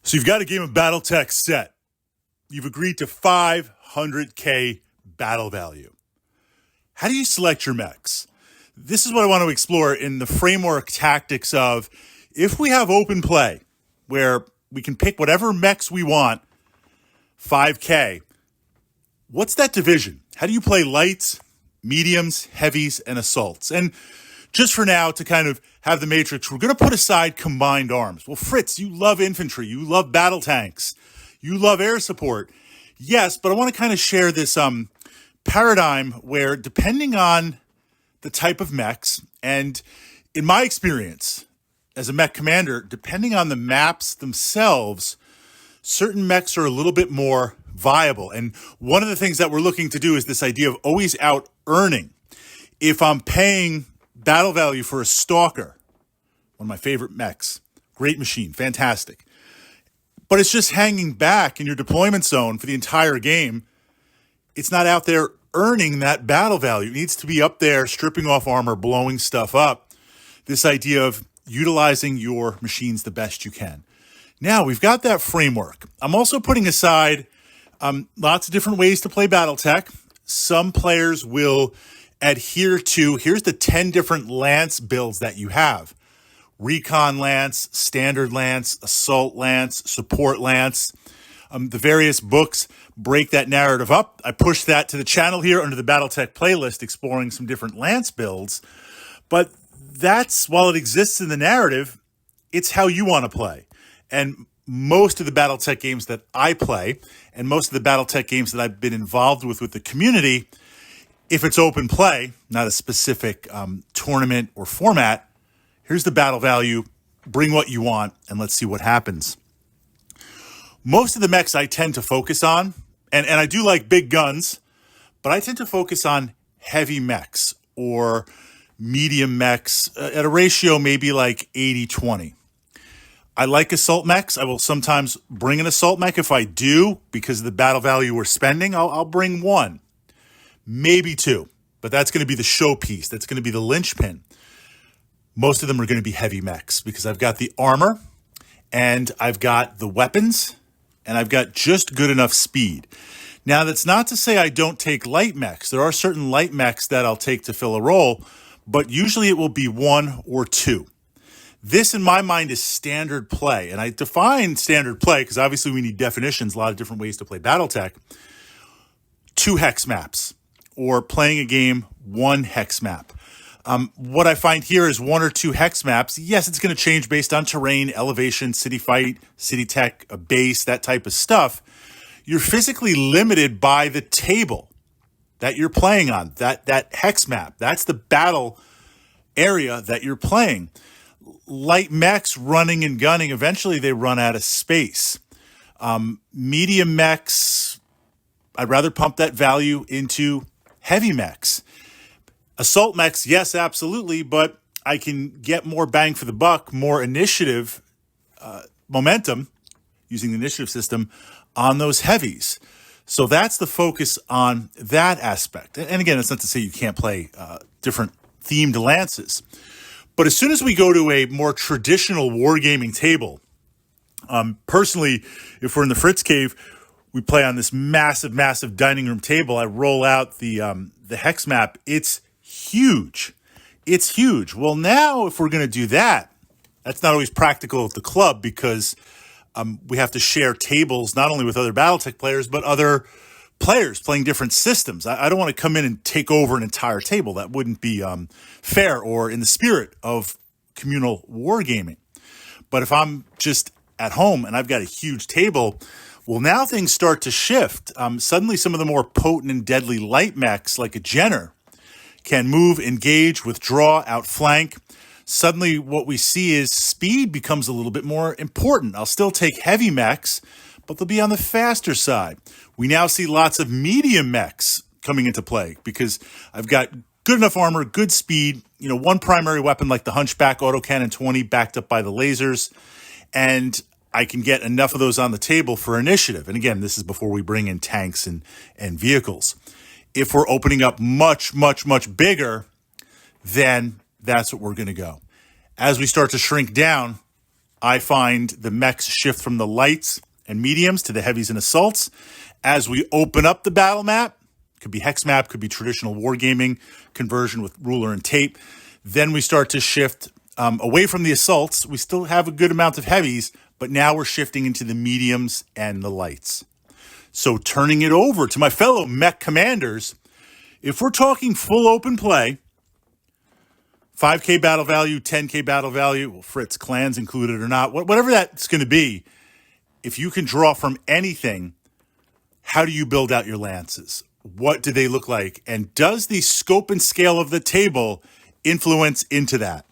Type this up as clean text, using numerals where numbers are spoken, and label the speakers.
Speaker 1: So you've got a game of Battletech set. You've agreed to 500K battle value. How do you select your mechs? This is what I want to explore in the framework tactics of if we have open play where we can pick whatever mechs we want, 5K, what's that division? How do you play lights, mediums, heavies, and assaults? And just for now, to kind of have the matrix, we're going to put aside combined arms. Well, Fritz, you love infantry. You love battle tanks. You love air support. Yes, but I want to kind of share this paradigm where depending on the type of mechs, and in my experience as a mech commander, depending on the maps themselves, certain mechs are a little bit more viable. And one of the things that we're looking to do is this idea of always out earning. If I'm paying battle value for a stalker, one of my favorite mechs, great machine, fantastic, but it's just hanging back in your deployment zone for the entire game, it's not out there earning that battle value. It needs to be up there stripping off armor, blowing stuff up. This idea of utilizing your machines the best you can. Now, we've got that framework. I'm also putting aside lots of different ways to play Battletech. Some players will adhere to, here's the 10 different lance builds that you have. Recon lance, standard lance, assault lance, support lance. The various books break that narrative up. I push that to the channel here under the Battletech playlist, exploring some different lance builds. But that's, while it exists in the narrative, it's how you want to play. And most of the Battletech games that I play, and most of the Battletech games that I've been involved with the community, if it's open play, not a specific tournament or format, here's the battle value, bring what you want, and let's see what happens. Most of the mechs I tend to focus on, and I do like big guns, but I tend to focus on heavy mechs or medium mechs at a ratio maybe like 80-20. I like assault mechs. I will sometimes bring an assault mech. If I do, because of the battle value we're spending, I'll bring one, maybe two, but that's going to be the showpiece. That's going to be the linchpin. Most of them are going to be heavy mechs because I've got the armor and I've got the weapons and I've got just good enough speed. Now, that's not to say I don't take light mechs. There are certain light mechs that I'll take to fill a role, but usually it will be one or two. This, in my mind, is standard play. And I define standard play because obviously we need definitions, a lot of different ways to play Battletech. 2 hex maps, or playing a game 1 hex map. What I find here is 1 or 2 hex maps. Yes, it's going to change based on terrain, elevation, city fight, city tech, a base, that type of stuff. You're physically limited by the table that you're playing on, that hex map. That's the battle area that you're playing. Light mechs running and gunning, eventually they run out of space. Medium mechs, I'd rather pump that value into heavy mechs. Assault mechs, yes, absolutely, but I can get more bang for the buck, more initiative momentum using the initiative system on those heavies. So that's the focus on that aspect. And again, it's not to say you can't play different themed lances. But as soon as we go to a more traditional wargaming table, personally, if we're in the Fritz cave, we play on this massive, massive dining room table. I roll out the hex map. It's huge. It's huge. Well, now if we're going to do that, that's not always practical at the club because we have to share tables not only with other Battletech players, but other players playing different systems. I don't want to come in and take over an entire table. That wouldn't be fair or in the spirit of communal wargaming. But if I'm just at home and I've got a huge table, well, now things start to shift. Suddenly some of the more potent and deadly light mechs like a Jenner can move, engage, withdraw, outflank. Suddenly what we see is speed becomes a little bit more important. I'll still take heavy mechs, but they'll be on the faster side. We now see lots of medium mechs coming into play because I've got good enough armor, good speed, one primary weapon like the Hunchback Autocannon 20 backed up by the lasers, and I can get enough of those on the table for initiative. And again, this is before we bring in tanks and vehicles. If we're opening up much, much, much bigger, then that's what we're going to go. As we start to shrink down, I find the mechs shift from the lights and mediums to the heavies and assaults. As we open up the battle map, could be hex map, could be traditional wargaming conversion with ruler and tape. Then we start to shift away from the assaults. We still have a good amount of heavies, but now we're shifting into the mediums and the lights. So turning it over to my fellow mech commanders, if we're talking full open play, 5K battle value, 10K battle value, well, Fritz, clans included or not, whatever that's going to be, if you can draw from anything, how do you build out your lances? What do they look like? And does the scope and scale of the table influence into that?